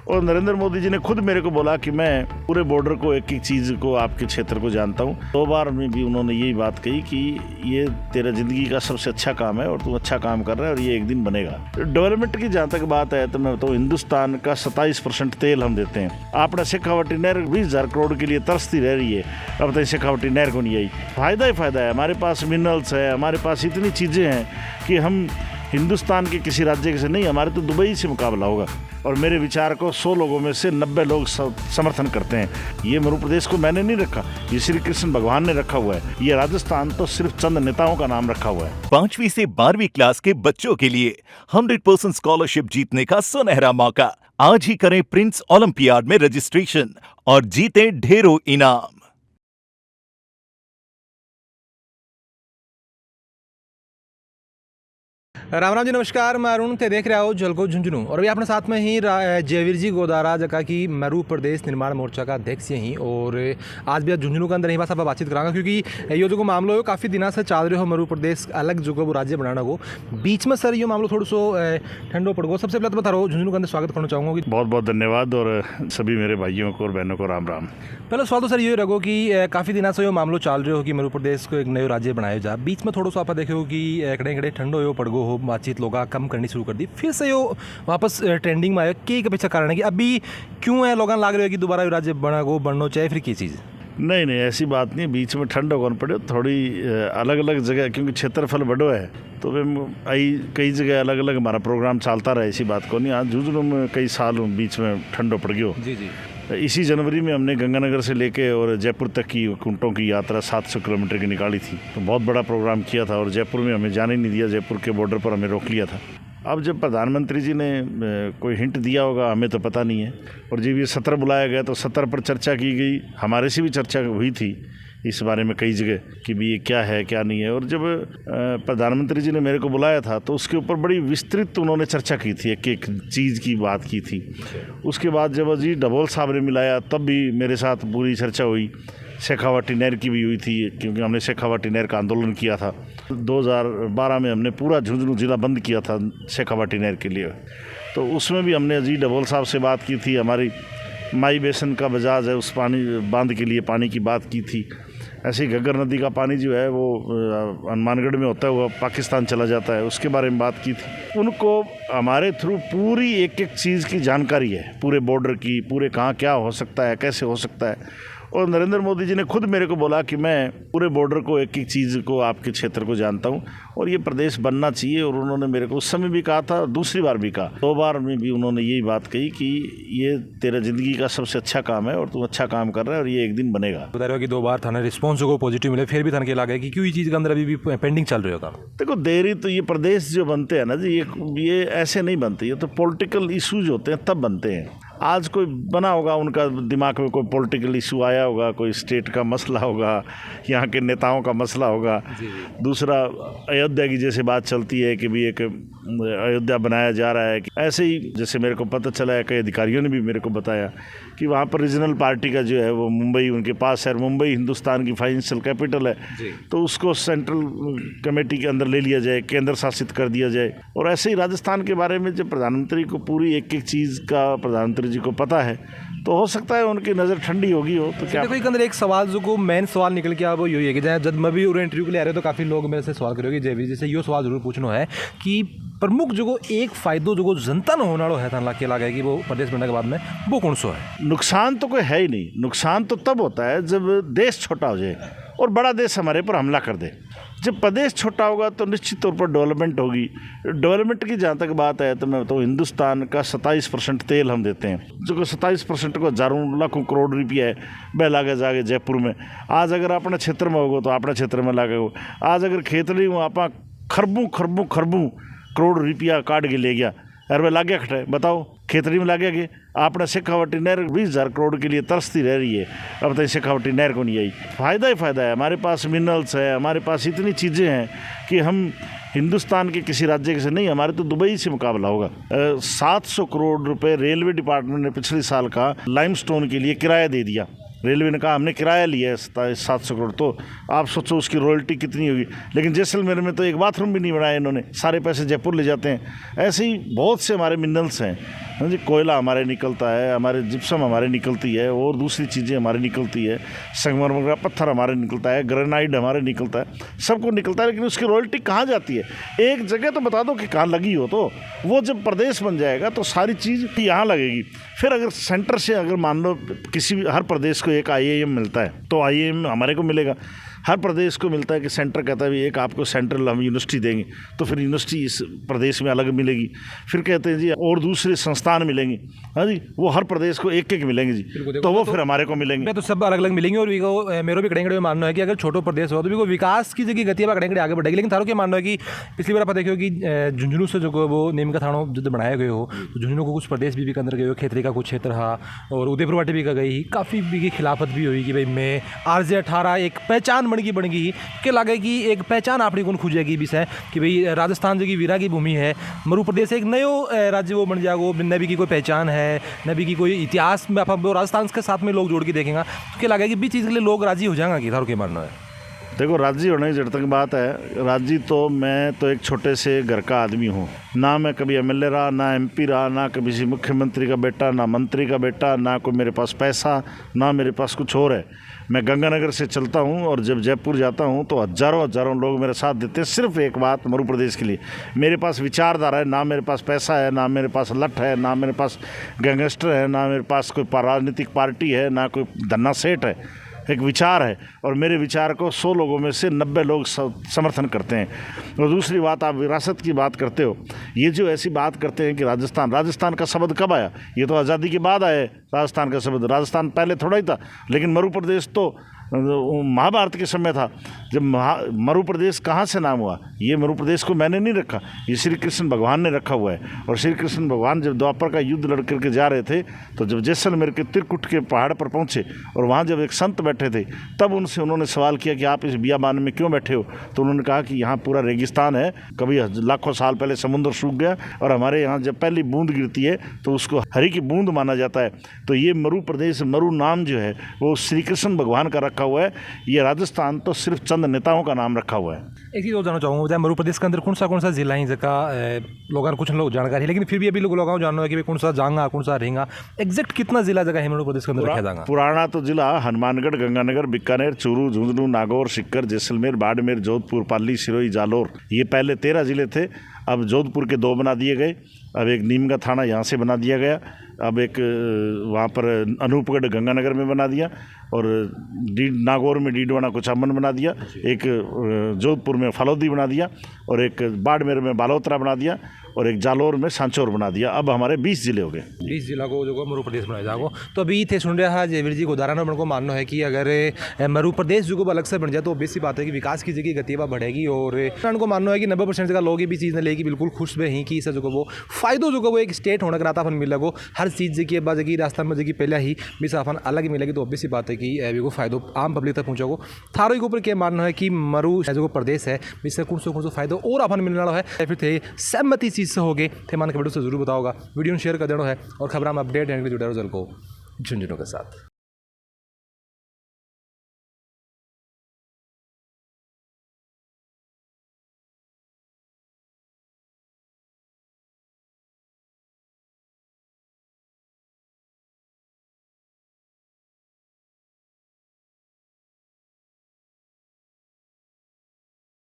और नरेंद्र मोदी जी ने खुद मेरे को बोला कि मैं पूरे बॉर्डर को एक एक चीज़ को आपके क्षेत्र को जानता हूँ। 2 बार में भी उन्होंने यही बात कही कि ये तेरा ज़िंदगी का सबसे अच्छा काम है और तू अच्छा काम कर रहा है और ये एक दिन बनेगा। डेवलपमेंट की जहाँ तक बात है तो मैं बताऊँ, हिंदुस्तान का 27% तेल हम देते हैं। आपने शेखावटी नहर 20,000 करोड़ के लिए तरसती रह रही है, अब तक शेखावटी नहर को नहीं आई। फ़ायदा ही फ़ायदा है। हमारे पास मिनरल्स है, हमारे पास इतनी चीज़ें हैं कि हम हिंदुस्तान के किसी राज्य से नहीं, हमारे तो दुबई से मुकाबला होगा। और मेरे विचार को 100 लोगों में से 90 लोग समर्थन करते हैं। ये मध्य प्रदेश को मैंने नहीं रखा, ये श्री कृष्ण भगवान ने रखा हुआ है। ये राजस्थान तो सिर्फ चंद नेताओं का नाम रखा हुआ है। 5वीं से 12वीं क्लास के बच्चों के लिए 100% स्कॉलरशिप जीतने का सुनहरा मौका। आज ही करें प्रिंस ओलंपियाड में रजिस्ट्रेशन और जीते ढेरों इनाम। राम राम जी, नमस्कार। मैं अरुण थे, देख रहे हो जलको झुंझुनू। और अभी अपने साथ में ही जयवीर जी गोदारा जका की मरू प्रदेश निर्माण मोर्चा का अध्यक्ष यहीं। और आज भी झुंझुनू के अंदर यही बात आप बातचीत करांगा, क्योंकि ये जो मामलो है काफ़ी दिनों से चल रहे हो। मरू प्रदेश अलग जो वो राज्य बनाना को बीच में सर ये मामलो थोड़ा सो ठंडो पड़ गो। सबसे पहले तो बता रहा हूँ, झुंझुनू के अंदर स्वागत करना चाहूँगा कि बहुत बहुत धन्यवाद और सभी मेरे भाइयों को और बहनों को राम राम। पहले सवाल तो सर ये रहो कि काफ़ी दिनों से ये मामलो चल रहे हो कि मरू प्रदेश को एक नयो राज्य बनाया जा। बीच में थोड़ा सा आप देखो कि कड़े कड़े ठंडो यो पड़ गो हो, बातचीत लोग कम करनी शुरू कर दी, फिर से यो वापस ट्रेंडिंग में आया। के पीछे कारण है कि अभी क्यों है लोग लाग रहे हो कि दोबारा यो राज्य बनना चाहिए, फिर की चीज़? नहीं, ऐसी बात नहीं। बीच में ठंड कौन पड़े, थोड़ी अलग अलग जगह, क्योंकि क्षेत्रफल बड़ो है तो वे कई जगह अलग अलग हमारा प्रोग्राम चलता रहा। ऐसी बात को नहीं। आज झुंझुनू में कई साल बीच में ठंडो पड़ गयो। जी जी। इसी जनवरी में हमने गंगानगर से लेके और जयपुर तक की कुंटों की यात्रा 700 किलोमीटर की निकाली थी। तो बहुत बड़ा प्रोग्राम किया था और जयपुर में हमें जाने नहीं दिया, जयपुर के बॉर्डर पर हमें रोक लिया था। अब जब प्रधानमंत्री जी ने कोई हिंट दिया होगा, हमें तो पता नहीं है। और जब ये सत्र बुलाया गया तो सत्र पर चर्चा की गई, हमारे से भी चर्चा हुई थी इस बारे में कई जगह कि भी ये क्या है क्या नहीं है। और जब प्रधानमंत्री जी ने मेरे को बुलाया था तो उसके ऊपर बड़ी विस्तृत उन्होंने चर्चा की थी, एक एक चीज़ की बात की थी। उसके बाद जब अजीत डभोल साहब ने मिलाया तब भी मेरे साथ पूरी चर्चा हुई। शेखावटी नहर की भी हुई थी, क्योंकि हमने शेखावटी नहर का आंदोलन किया था। 2012 में हमने पूरा झुंझुनू जिला बंद किया था शेखावटी नहर के लिए। तो उसमें भी हमने अजीत डभोल साहब से बात की थी। हमारी माई बेसन का बजाज है, उस पानी बांध के लिए पानी की बात की थी। ऐसे ही घग्गर नदी का पानी जो है वो हनुमानगढ़ में होता है, वो पाकिस्तान चला जाता है, उसके बारे में बात की थी। उनको हमारे थ्रू पूरी एक एक चीज़ की जानकारी है, पूरे बॉर्डर की, पूरे कहाँ क्या हो सकता है, कैसे हो सकता है। और नरेंद्र मोदी जी ने खुद मेरे को बोला कि मैं पूरे बॉर्डर को एक एक चीज़ को आपके क्षेत्र को जानता हूँ और ये प्रदेश बनना चाहिए। और उन्होंने मेरे को उस समय भी कहा था, दूसरी बार भी कहा, 2 बार में भी उन्होंने यही बात कही कि ये तेरा ज़िंदगी का सबसे अच्छा काम है और तू अच्छा काम कर रहा है और ये एक दिन बनेगा। बता रहे हो कि 2 बार थाने रिस्पॉन्स को पॉजिटिव मिले, फिर भी थाने के लगा कि क्यों ये चीज़ के अंदर अभी भी पेंडिंग चल रही होगा? देखो, देरी तो ये प्रदेश जो बनते हैं ना जी, ये ऐसे नहीं बनते, ये तो पॉलिटिकल इशूज होते हैं तब बनते हैं। आज कोई बना होगा, उनका दिमाग में कोई पॉलिटिकल इशू आया होगा, कोई स्टेट का मसला होगा, यहाँ के नेताओं का मसला होगा। दूसरा, अयोध्या की जैसे बात चलती है कि भी एक अयोध्या बनाया जा रहा है। ऐसे ही जैसे मेरे को पता चला है, कई अधिकारियों ने भी मेरे को बताया कि वहाँ पर रीजनल पार्टी का जो है वो मुंबई उनके पास है। मुंबई हिंदुस्तान की फाइनेंशियल कैपिटल है, तो उसको सेंट्रल कमेटी के अंदर ले लिया जाए, केंद्र शासित कर दिया जाए। और ऐसे ही राजस्थान के बारे में जब प्रधानमंत्री को पूरी एक एक चीज़ का प्रधानमंत्री जी को पता है तो हो सकता है उनकी नज़र ठंडी होगी हो। तो क्या देखो, एक अंदर एक सवाल जो को मेन सवाल निकल के अब यही है कि जब मैं भी इंटरव्यू के लिए आ रहे हो तो काफ़ी लोग मेरे से सवाल करोगे जयवीर जी से ये सवाल जरूर पूछना है कि प्रमुख जो एक फायदो जो जनता ने होने वाला है था के लगा है कि वो प्रदेश बनने के बाद में वो कौन सा है? नुकसान तो कोई है ही नहीं। नुकसान तो तब होता है जब देश छोटा हो जाए और बड़ा देश हमारे पर हमला कर दे। जब प्रदेश छोटा होगा तो निश्चित तौर पर डेवलपमेंट होगी। डेवलपमेंट की जहाँ तक बात है तो मैं बताऊँ, हिंदुस्तान का 27% तेल हम देते हैं, जो 27% को हज़ारों लाखों करोड़ रुपया है वह लागे जाके जयपुर में। आज अगर अपने क्षेत्र में होगा तो अपने क्षेत्र में लागे हो। आज अगर खेत नहीं हो, आप खरबों करोड़ रुपया काट के ले गया, अरे वह लागे खटा है, बताओ खेतरी में लागे गए। आपने शेखावटी नहर 20,000 करोड़ के लिए तरसती रह रही है, अब तक शेखावटी नहर को नहीं आई। फ़ायदा ही फ़ायदा है। हमारे पास मिनरल्स है, हमारे पास इतनी चीज़ें हैं कि हम हिंदुस्तान के किसी राज्य से नहीं, हमारे तो दुबई से मुकाबला होगा। 700 करोड़ रुपए रेलवे डिपार्टमेंट ने पिछले साल का लाइमस्टोन के लिए किराया दे दिया। रेलवे ने कहा हमने किराया लिया है 700 करोड़, तो आप सोचो उसकी रॉयल्टी कितनी होगी। लेकिन जैसलमेर में तो एक बाथरूम भी नहीं बनाया इन्होंने, सारे पैसे जयपुर ले जाते हैं। ऐसे ही बहुत से हमारे मिनरल्स हैं, हाँ जी, कोयला हमारे निकलता है, हमारे जिप्सम हमारे निकलती है, और दूसरी चीज़ें हमारे निकलती है, संगमरमर का पत्थर हमारे निकलता है, ग्रेनाइट हमारे निकलता है, सबको निकलता है। लेकिन उसकी रॉयल्टी कहाँ जाती है? एक जगह तो बता दो कि कहाँ लगी हो, तो वो जब प्रदेश बन जाएगा तो सारी चीज़ यहाँ लगेगी। फिर अगर सेंटर से अगर मान लो किसी भी हर प्रदेश को एक IIM मिलता है तो IIM हमारे को मिलेगा, हर प्रदेश को मिलता है कि सेंटर कहता है भी एक आपको सेंट्रल हम यूनिवर्सिटी देंगे, तो फिर यूनिवर्सिटी इस प्रदेश में अलग मिलेगी। फिर कहते हैं जी और दूसरे संस्थान मिलेंगे, हाँ जी, वो हर प्रदेश को एक एक मिलेंगे जी, तो वो फिर हमारे को मिलेंगे। तो सब अलग अलग मिलेंगे। और मेरे भी कड़े मानना है कि अगर छोटो प्रदेश हो तो विकास की जगह गति कड़े आगे बढ़ेगी। लेकिन थारो क्या मानना है कि पिछली बार आप देखो कि झुंझुनू से जो वो नीम का थानो जो बनाए गए हो, तो झुंझुनू को कुछ प्रदेश भी अंदर गए हो, खेतरी का कुछ क्षेत्र हा, और उदयपुर वाटे भी गई, काफ़ी भी खिलाफत भी हुई कि भाई मैं RJ18 एक पहचान बन गई के लगे कि एक पहचान अपनी कौन खुजेगी विषय कि भाई राजस्थान जो कि वीरा की भूमि है, मरु प्रदेश एक नयो राज्य वो बन जाएगा, नबी की कोई पहचान है, नबी की कोई इतिहास में आप राजस्थान के साथ में लोग जोड़ के देखेंगे, तो क्या लगे कि बीच चीज़ के लिए लोग राजी हो जाएंगे कि थारो क्या मानना है? देखो, राजी होने की जड़ तक बात है, राजी तो मैं तो एक छोटे से घर का आदमी हूँ, ना मैं कभी MLA रहा, ना MP रहा, ना कभी किसी मुख्यमंत्री का बेटा, ना मंत्री का बेटा, ना कोई मेरे पास पैसा, ना मेरे पास कुछ और है। मैं गंगानगर से चलता हूँ और जब जयपुर जाता हूँ तो हज़ारों लोग मेरे साथ देते हैं। सिर्फ एक बात मरु प्रदेश के लिए, मेरे पास विचारधारा है, ना मेरे पास पैसा है, ना मेरे पास लठ है, ना मेरे पास गैंगस्टर है, ना मेरे पास कोई राजनीतिक पार्टी है, ना कोई धन्ना सेठ है, एक विचार है, और मेरे विचार को 100 लोगों में से 90 लोग समर्थन करते हैं। और दूसरी बात, आप विरासत की बात करते हो, ये जो ऐसी बात करते हैं कि राजस्थान का शब्द कब आया? ये तो आज़ादी के बाद आया है राजस्थान का शब्द, राजस्थान पहले थोड़ा ही था। लेकिन मरु प्रदेश तो महाभारत के समय था जब मरु प्रदेश कहाँ से नाम हुआ? ये मरु प्रदेश को मैंने नहीं रखा, ये श्री कृष्ण भगवान ने रखा हुआ है। और श्री कृष्ण भगवान जब द्वापर का युद्ध लड़ करके जा रहे थे, तो जब जैसलमेर के त्रिकुट के पहाड़ पर पहुँचे और वहाँ जब एक संत बैठे थे, तब उन्होंने सवाल किया कि आप इस बियाबान में क्यों बैठे हो? तो उन्होंने कहा कि यहाँ पूरा रेगिस्तान है, कभी लाखों साल पहले समुद्र सूख गया, और हमारे यहाँ जब पहली बूंद गिरती है तो उसको हरि की बूंद माना जाता है। तो ये मरु प्रदेश, मरु नाम जो है वो श्री कृष्ण भगवान का रखा हुआ है। ये राजस्थान तो सिर्फ चंद नेताओं का नाम रखा हुआ है। एक चीज़ और जानना चाहूँगा, मरु प्रदेश के अंदर कौन सा जिला है जगह लोगों कुछ लोग जानकारी है, लेकिन फिर भी अभी लोगों जानना है कि कौन सा जांगा, कौन सा रहेगा, एग्जैक्ट कितना जिला जगह है मरु प्रदेश के अंदर रखा जाएगा? पुराना तो जिला हनुमानगढ़, गंगानगर, बीकानेर, चूरू, झुंझुनू, नागौर, सीकर, जैसलमेर, बाड़मेर, जोधपुर, पाली, सिरोही, जालोर, ये पहले 13 जिले थे। अब जोधपुर के 2 बना दिए गए, अब एक नीम का थाना यहाँ से बना दिया गया, अब एक वहाँ पर अनूपगढ़ गंगानगर में बना दिया, और नागौर में डीडवाना कुचामन बना दिया, एक जोधपुर में फलौदी बना दिया, और एक बाड़मेर में बालोतरा बना दिया, और एक जालोर में सांचौर बना दिया। अब हमारे 20 जिले हो गए। 20 जिला को जो मरु प्रदेश बनाया जाएगा। तो अभी थे सुन रहा है जयवीर जी को उदाहरण मेरे को मानना है कि अगर मरु प्रदेश जो अलग से बन जाए तो बेसी बात है कि विकास की जगह गति बढ़ेगी। और उनको मानना है कि 90% जगह लोग ये भी चीज़ ने लेगी बिल्कुल खुश भी ही कि इससे जो वो फायदो जो वो एक स्टेट होने का अपन मिल लगो, हर चीज़ की बाद जगह राजस्थान में जगह पहले ही भी अपन अलग ही मिलेगी। तो बेसी बात है कि वो फायदो आम पब्लिक तक पहुँचेगो। थारो के ऊपर क्या मानना है कि मरु जो प्रदेश है इससे कौन सा फायदो और अपन मिलने वाला है, फिर थे सहमति चीज़ से हो गए थे मान के वीडियो से जरूर बताओगा, वीडियो शेयर कर देना है, और खबर हम अपडेट है जुड़े रहो जल को झुंझुनू के साथ।